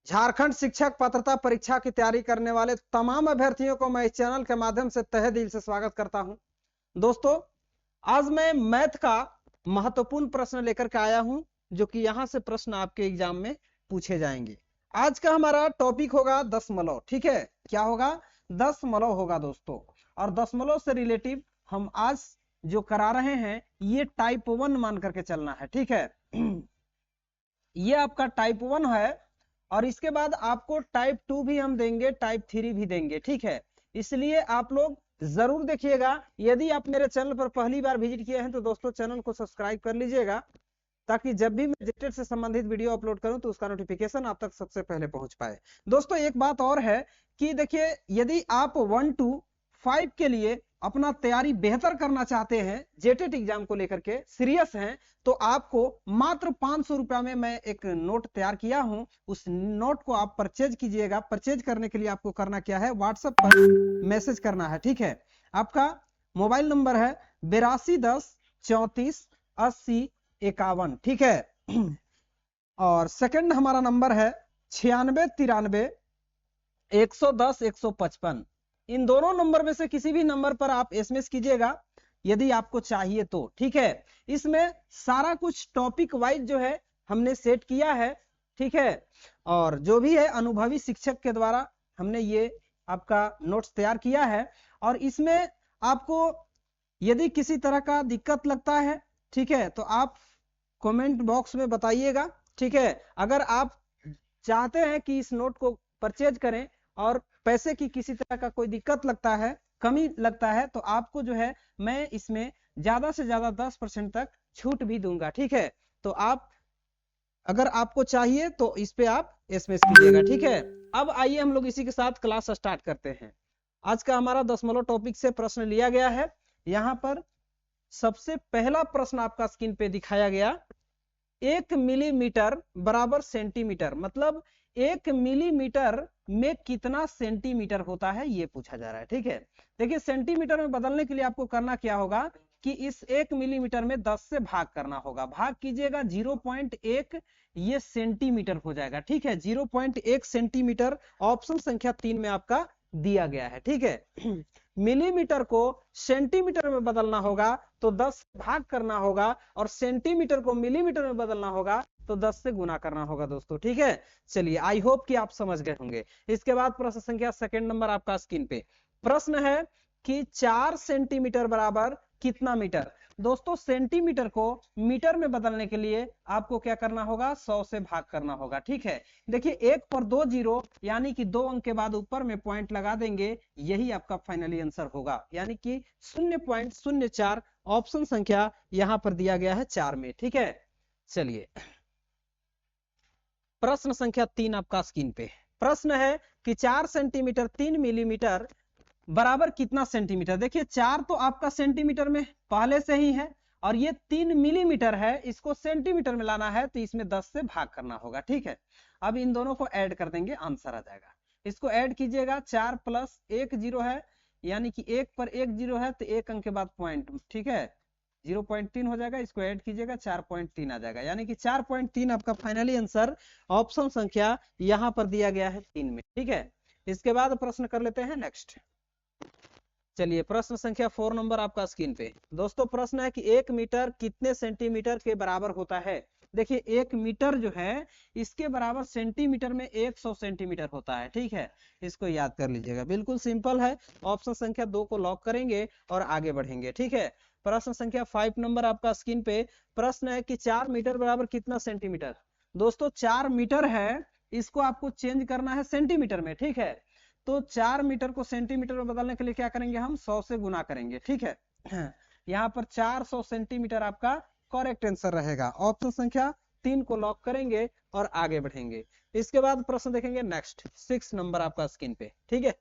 झारखंड शिक्षक पात्रता परीक्षा की तैयारी करने वाले तमाम अभ्यर्थियों को मैं इस चैनल के माध्यम से तहे दिल से स्वागत करता हूं। दोस्तों, आज मैं मैथ का महत्वपूर्ण प्रश्न लेकर के आया हूं, जो कि यहां से प्रश्न आपके एग्जाम में पूछे जाएंगे। आज का हमारा टॉपिक होगा दशमलव। ठीक है, क्या होगा? दशमलव होगा दोस्तों। और दशमलव से रिलेटिव हम आज जो करा रहे हैं ये टाइप 1 मान करके चलना है। ठीक है, ये आपका टाइप 1 है और इसके बाद आपको टाइप 2 भी हम देंगे, टाइप 3 भी देंगे। ठीक है, इसलिए आप लोग जरूर देखिएगा। यदि आप मेरे चैनल पर पहली बार विजिट किए हैं तो दोस्तों चैनल को सब्सक्राइब कर लीजिएगा, ताकि जब भी मैं जेटेड से संबंधित वीडियो अपलोड करूं तो उसका नोटिफिकेशन आप तक सबसे पहले पहुंच पाए। दोस्तों एक बात और है कि देखिए, यदि आप 1 to 5 के लिए अपना तैयारी बेहतर करना चाहते हैं, जेटेड एग्जाम को लेकर के सीरियस हैं, तो आपको मात्र 500 रुपया में मैं एक नोट तैयार किया हूं। उस नोट को आप परचेज कीजिएगा। परचेज करने के लिए आपको करना क्या है, व्हाट्सएप पर मैसेज करना है। ठीक है, आपका मोबाइल नंबर है 8210348051। ठीक है, और सेकंड हमारा नंबर है 9693110155। इन दोनों नंबर में से किसी भी नंबर पर आप एसएमएस कीजिएगा यदि आपको चाहिए तो। ठीक है, इसमें सारा कुछ टॉपिक वाइज जो है हमने सेट किया है। ठीक है, और जो भी है अनुभवी शिक्षक के द्वारा हमने ये आपका नोट्स तैयार किया है। और इसमें आपको यदि किसी तरह का दिक्कत लगता है, ठीक है, तो आप कमेंट बॉक्स में बताइएगा। ठीक है, अगर आप चाहते हैं कि इस नोट को परचेज करें और पैसे की किसी तरह का कोई दिक्कत लगता है, कमी लगता है, तो आपको जो है मैं इसमें ज्यादा से ज्यादा 10% तक छूट भी दूंगा। ठीक है, तो आप अगर आपको चाहिए तो इस पे आप एसएमएस कीजिएगा। ठीक है, अब आइए हम लोग इसी के साथ क्लास स्टार्ट करते हैं। आज का हमारा दशमलव टॉपिक से प्रश्न लिया गया है। यहां पर सबसे पहला प्रश्न आपका स्क्रीन पे दिखाया गया, 1 मिलीमीटर बराबर सेंटीमीटर, मतलब 1 मिलीमीटर में कितना सेंटीमीटर होता है ये पूछा जा रहा है। ठीक है, देखिए सेंटीमीटर में बदलने के लिए आपको करना क्या होगा कि इस 1 मिलीमीटर में 10 से भाग करना होगा। भाग कीजिएगा 0.1, ये सेंटीमीटर हो जाएगा। ठीक है, 0.1 सेंटीमीटर ऑप्शन संख्या 3 में आपका दिया गया है। ठीक है, मिलीमीटर को सेंटीमीटर में बदलना होगा तो 10 भाग करना होगा, और सेंटीमीटर को मिलीमीटर में बदलना होगा तो 10 से गुना करना होगा दोस्तों। ठीक है, चलिए आई होप कि आप समझ गए होंगे। इसके बाद प्रश्न संख्या सेकंड नंबर आपका स्क्रीन पे प्रश्न है कि 4 सेंटीमीटर बराबर कितना मीटर। दोस्तों सेंटीमीटर को मीटर में बदलने के लिए आपको क्या करना होगा, 100 से भाग करना होगा। ठीक है, देखिए 1 पर 2 जीरो, यानी कि 2 अंक के बाद ऊपर में पॉइंट लगा देंगे, यही आपका फाइनली आंसर होगा, यानी कि 0.04 ऑप्शन संख्या यहां पर दिया गया है 4 में। ठीक है, चलिए प्रश्न संख्या 3 आपका स्क्रीन पे प्रश्न है कि 4 सेंटीमीटर 3 मिलीमीटर बराबर कितना सेंटीमीटर। देखिए 4 तो आपका सेंटीमीटर में पहले से ही है, और ये 3 मिलीमीटर है, इसको सेंटीमीटर में लाना है तो इसमें 10 से भाग करना होगा। ठीक है, अब इन दोनों को ऐड कर देंगे, आंसर आ जाएगा। इसको ऐड कीजिएगा, 4 प्लस 1 जीरो है, यानी कि 1 पर 1 जीरो है तो 1 अंक के बाद पॉइंट। ठीक है, 0.3 हो जाएगा, इसको ऐड कीजिएगा 4.3 आ जाएगा, यानी कि 4.3 आपका फाइनली आंसर ऑप्शन संख्या यहां पर दिया गया है 3 में। ठीक है, इसके बाद प्रश्न कर लेते हैं नेक्स्ट। चलिए प्रश्न संख्या 4 नंबर आपका स्क्रीन पे दोस्तों प्रश्न है कि 1 मीटर कितने सेंटीमीटर के बराबर होता है। देखिए 1 मीटर जो है इसके बराबर सेंटीमीटर में 100 सेंटीमीटर होता है। ठीक है, इसको याद कर लीजिएगा, बिल्कुल सिंपल है। ऑप्शन संख्या 2 को लॉक करेंगे और आगे बढ़ेंगे। ठीक है, प्रश्न संख्या 5 नंबर आपका स्क्रीन पे प्रश्न है कि 4 मीटर बराबर कितना सेंटीमीटर। दोस्तों 4 मीटर है, इसको आपको चेंज करना है सेंटीमीटर में। ठीक है, तो 4 मीटर को सेंटीमीटर में बदलने के लिए क्या करेंगे, हम 100 से गुना करेंगे। ठीक है, यहाँ पर 400 सेंटीमीटर आपका करेक्ट आंसर रहेगा। ऑप्शन संख्या 3 को लॉक करेंगे और आगे बढ़ेंगे। इसके बाद प्रश्न देखेंगे नेक्स्ट 6 नंबर आपका स्क्रीन पे। ठीक है,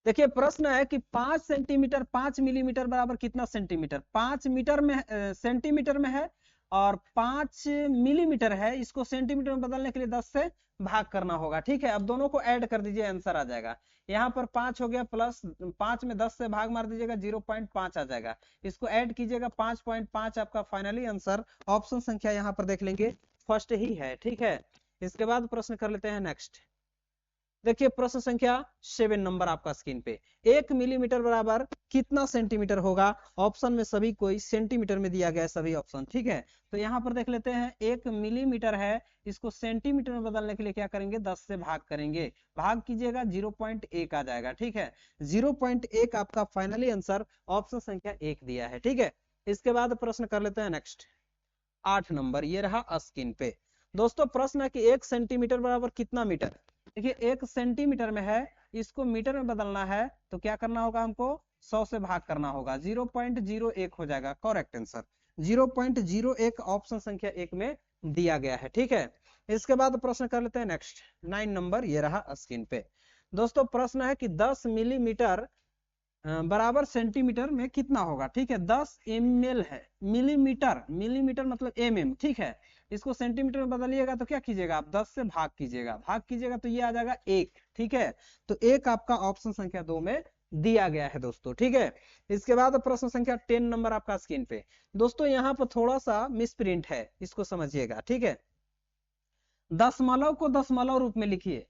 देखिए प्रश्न है कि 5 सेंटीमीटर 5 मिलीमीटर बराबर कितना सेंटीमीटर। 5 मीटर में सेंटीमीटर में है और 5 मिलीमीटर है, इसको सेंटीमीटर में बदलने के लिए 10 से भाग करना होगा। ठीक है, अब दोनों को ऐड कर दीजिए, आंसर आ जाएगा। यहाँ पर 5 हो गया, प्लस 5 में 10 से भाग मार दीजिएगा, 0.5 आ जाएगा। इसको ऐड कीजिएगा, 5.5 आपका फाइनली आंसर ऑप्शन संख्या यहाँ पर देख लेंगे फर्स्ट ही है। ठीक है, इसके बाद प्रश्न कर लेते हैं नेक्स्ट। देखिए प्रश्न संख्या 7 नंबर आपका स्क्रीन पे, 1 मिलीमीटर बराबर कितना सेंटीमीटर होगा। ऑप्शन में सभी कोई सेंटीमीटर में दिया गया है, सभी ऑप्शन, ठीक है। तो यहाँ पर देख लेते हैं, 1 मिलीमीटर है, इसको सेंटीमीटर में बदलने के लिए क्या करेंगे, 10 से भाग करेंगे, भाग कीजिएगा 0.1 आ जाएगा, ठीक है। 0.1 आपका फाइनली आंसर ऑप्शन संख्या 1 दिया है, ठीक है। इसके बाद प्रश्न कर लेते हैं नेक्स्ट 8 नंबर, ये रहा स्क्रीन पे। दोस्तों प्रश्न है कि 1 सेंटीमीटर बराबर कितना मीटर। देखिए 1 सेंटीमीटर में है, इसको मीटर में बदलना है तो क्या करना होगा, हमको 100 से भाग करना होगा, 0.01 हो जाएगा करेक्ट आंसर। 0.01 ऑप्शन संख्या 1 में दिया गया है, ठीक है। इसके बाद प्रश्न कर लेते हैं नेक्स्ट 9 नंबर, ये रहा स्क्रीन पे। दोस्तों प्रश्न है कि 10 मिलीमीटर बराबर सेंटीमीटर में कितना होगा, ठीक है। 10 ml है, मिलीमीटर, मिलीमीटर मतलब mm, ठीक है। इसको सेंटीमीटर में बदलिएगा तो क्या कीजिएगा आप, 10 से भाग कीजिएगा, भाग कीजिएगा तो ये आ जाएगा 1, ठीक है। तो 1 आपका ऑप्शन संख्या 2 में दिया गया है दोस्तों, ठीक है। इसके बाद प्रश्न संख्या 10 नंबर आपका स्क्रीन पे। दोस्तों यहाँ पर थोड़ा सा मिसप्रिंट है, इसको समझिएगा, ठीक है। दशमलव को दशमलव रूप में लिखिए,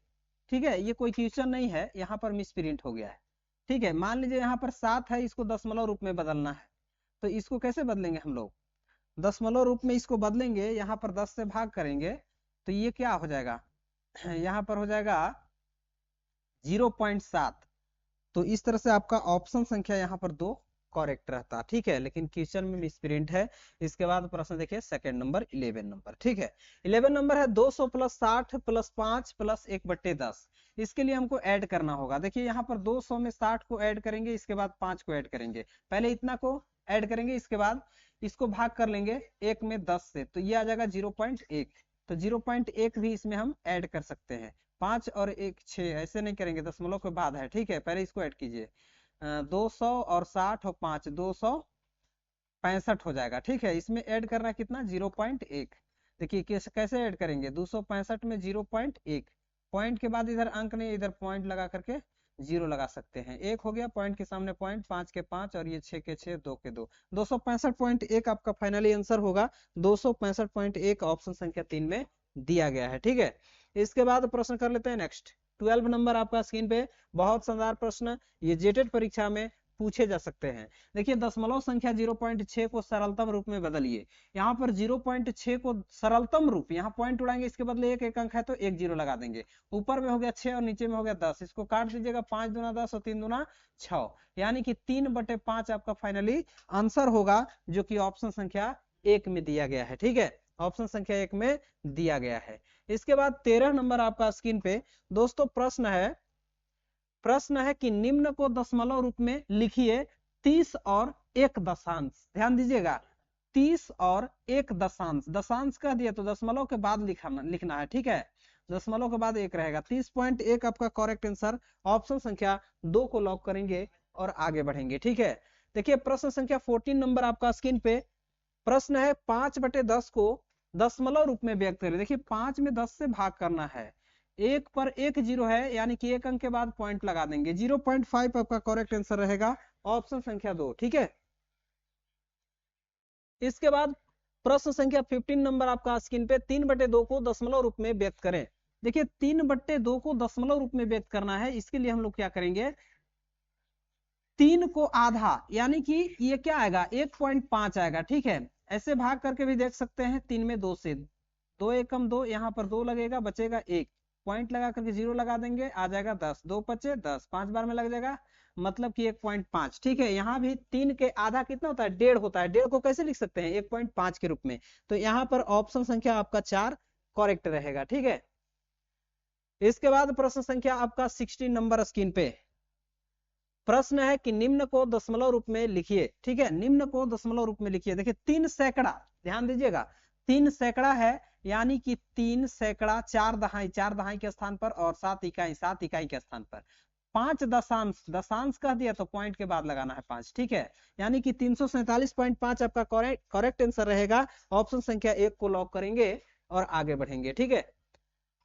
ठीक है, ये कोई क्वेश्चन नहीं है, यहाँ पर मिसप्रिंट हो गया है, ठीक है। मान लीजिए यहाँ पर 7 है, इसको दशमलव रूप में बदलना है, तो इसको कैसे बदलेंगे हम लोग, दशमलव रूप में इसको बदलेंगे, यहाँ पर 10 से भाग करेंगे तो ये क्या हो जाएगा, यहाँ पर हो जाएगा 0.7। तो इस तरह से आपका ऑप्शन संख्या यहाँ पर 2 करेक्ट रहता, ठीक है, लेकिन क्वेश्चन में मिसप्रिंट है। इसके बाद प्रश्न देखिए सेकंड नंबर 11 नंबर, ठीक है। 11 नंबर है 200 प्लस 60 प्लस 5 प्लस 1/10। इसके लिए हमको ऐड करना होगा। देखिए यहाँ पर 200 में 60 को ऐड करेंगे, इसके बाद 5 को ऐड करेंगे, पहले इतना को ऐड करेंगे, इसके बाद इसको भाग कर लेंगे 1 में 10 से, तो ये आ जाएगा 0.1। तो 0.1 भी इसमें हम ऐड कर सकते हैं। 5 और 1 6, ऐसे नहीं करेंगे, दशमलव के बाद है, ठीक है। पहले इसको ऐड कीजिए, 200 और 60 और 5 265 हो जाएगा, ठीक है। इसमें ऐड करना कितना, 0.1। देखिए कैसे ऐड करेंगे, 265 में 0.1, पॉइंट के बाद इधर अंक नहीं, इधर पॉइंट लगा करके 0 लगा सकते हैं, 1 हो गया, पॉइंट के सामने पॉइंट, 5 के 5 और ये 6 के 6, 2 के 2, 265.1 आपका फाइनली आंसर होगा। 265.1 ऑप्शन संख्या 3 में दिया गया है, ठीक है। इसके बाद प्रश्न कर लेते हैं नेक्स्ट 12 नंबर आपका स्क्रीन पे। बहुत शानदार प्रश्न, ये जेटेड परीक्षा में पूछे जा सकते हैं। देखिए दशमलव संख्या 0.6 को सरलतम रूप में बदलिए। यहाँ पर 0.6 को सरलतम रूप, यहाँ पॉइंट उड़ाएंगे, इसके बदले एक अंक है तो 1 0 लगा देंगे, ऊपर में हो गया 6 और नीचे में हो गया 10, इसको काट दीजिएगा, 5 दूना 10 और 3 दूना 6, यानी कि 3/5 आपका फाइनली आंसर होगा, जो कि ऑप्शन संख्या 1 में दिया गया है, ठीक है, ऑप्शन संख्या 1 में दिया गया है। इसके बाद 13 नंबर आपका स्क्रीन पे। दोस्तों प्रश्न है कि निम्न को दशमलव रूप में लिखिए 30 और 1 दशांश। ध्यान दीजिएगा, 30 और 1 दशांश, दशांश कह दिया तो दशमलव के बाद लिखना है, ठीक है, दशमलव के बाद 1 रहेगा। 30.1 आपका करेक्ट आंसर, ऑप्शन संख्या 2 को लॉक करेंगे और आगे बढ़ेंगे, ठीक है। देखिए प्रश्न संख्या 14 नंबर आपका स्क्रीन पे। प्रश्न है 5/10 को दशमलव रूप में व्यक्त करें। देखिए 5 में 10 से भाग करना है, 1 पर 1 0 है, यानी कि 1 अंक के बाद पॉइंट लगा देंगे, 0.5 आपका करेक्ट आंसर रहेगा, ऑप्शन संख्या 2, ठीक है। इसके बाद प्रश्न संख्या 15 नंबर आपका स्क्रीन पे। 3/2 को दशमलव रूप में व्यक्त करें। देखिए 3/2 को दशमलव रूप में व्यक्त करना है, इसके लिए हम लोग क्या करेंगे, 3 को आधा, यानी कि ये क्या आएगा, 1.5 आएगा, ठीक है। ऐसे भाग करके भी देख सकते हैं, 3 में 2 से, 2 एकम 2, यहाँ पर 2 लगेगा, बचेगा 1, पॉइंट लगा करके 0 लगा देंगे, आ जाएगा 10, 2 5 10, 5 बार में लग जाएगा, मतलब कि 1.5, ठीक है। यहाँ भी 3 के आधा कितना होता है, 1.5 होता है, 1.5 को कैसे लिख सकते हैं, 1.5 के रूप में। तो यहाँ पर ऑप्शन संख्या आपका 4 करेक्ट रहेगा, ठीक है। इसके बाद प्रश्न संख्या आपका 16 नंबर स्क्रीन पे। प्रश्न है कि निम्न को दशमलव रूप में लिखिए, ठीक है, निम्न को दशमलव रूप में लिखिए। देखिए 3 सैकड़ा, ध्यान दीजिएगा, 3 सैकड़ा है, यानी कि 3 सैकड़ा 4 दहाई के स्थान पर और 7 इकाई के स्थान पर। 5 दशांश, दशांश कह दिया तो पॉइंट के बाद लगाना है 5, ठीक है, यानी कि 347.5 आपका करेक्ट आंसर रहेगा, ऑप्शन संख्या 1 को लॉक करेंगे और आगे बढ़ेंगे, ठीक है।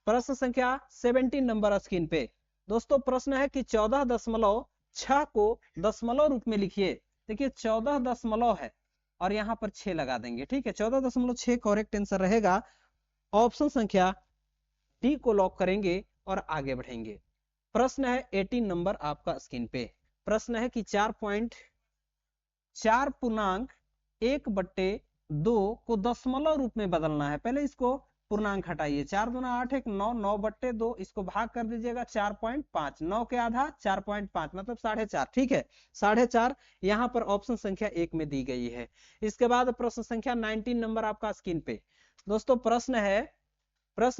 प्रश्न संख्या 17 नंबर स्क्रीन पे। दोस्तों प्रश्न है कि 14.6 को दशमलव रूप में लिखिए। देखिए 14 दशमलव है और यहाँ पर 6 लगा देंगे, ठीक है, 14.6 करेक्ट आंसर रहेगा, ऑप्शन संख्या डी को लॉक करेंगे और आगे बढ़ेंगे। प्रश्न है 18 नंबर आपका स्क्रीन पे। प्रश्न है कि 4.1/2 को दशमलव रूप में बदलना है। पहले इसको पूर्णांक हटाइए, 4 दूना 8 1 9, 9/2 इसको भाग कर दीजिएगा 4.5, 9 के आधा 4.5 मतलब 4.5, ठीक है 4.5 यहाँ पर ऑप्शन संख्या 1 में दी गई है। इसके बाद प्रश्न संख्या 19 नंबर आपका स्क्रीन पे। दोस्तों प्रश्न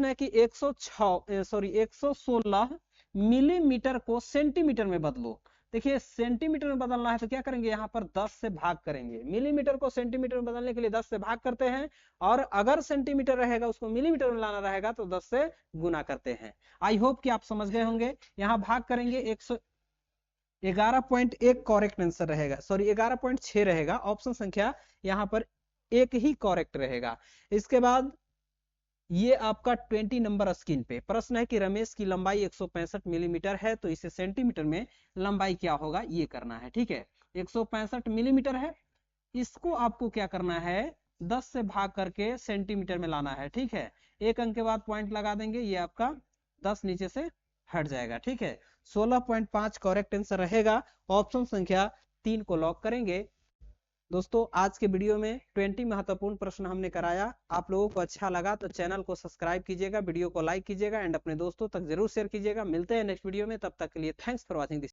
है कि 116 मिलीमीटर को सेंटीमीटर में बदलो। देखिए सेंटीमीटर में बदलना है तो क्या करेंगे, यहाँ पर 10 से भाग करेंगे। मिलीमीटर को सेंटीमीटर में बदलने के लिए 10 से भाग करते हैं, और अगर सेंटीमीटर रहेगा उसको मिलीमीटर में लाना रहेगा तो 10 से गुना करते हैं। आई होप कि आप समझ गए होंगे। यहाँ भाग करेंगे 111.1 करेक्ट आंसर रहेगा, सॉरी 11.6 रहेगा। ऑप्शन संख्या यहाँ पर एक ही करेक्ट रहेगा। इसके बाद ये आपका 20 नंबर स्क्रीन पे प्रश्न है कि रमेश की लंबाई 165 मिलीमीटर है, तो इसे सेंटीमीटर में लंबाई क्या होगा ये करना है। ठीक है 165 मिलीमीटर है, इसको आपको क्या करना है 10 से भाग करके सेंटीमीटर में लाना है। ठीक है एक अंक के बाद पॉइंट लगा देंगे, ये आपका 10 नीचे से हट जाएगा। ठीक है 16.5 करेक्ट आंसर रहेगा। ऑप्शन संख्या 3 को लॉक करेंगे। दोस्तों आज के वीडियो में 20 महत्वपूर्ण प्रश्न हमने कराया। आप लोगों को अच्छा लगा तो चैनल को सब्सक्राइब कीजिएगा, वीडियो को लाइक कीजिएगा एंड अपने दोस्तों तक जरूर शेयर कीजिएगा। मिलते हैं नेक्स्ट वीडियो में, तब तक के लिए थैंक्स फॉर वॉचिंग दिस।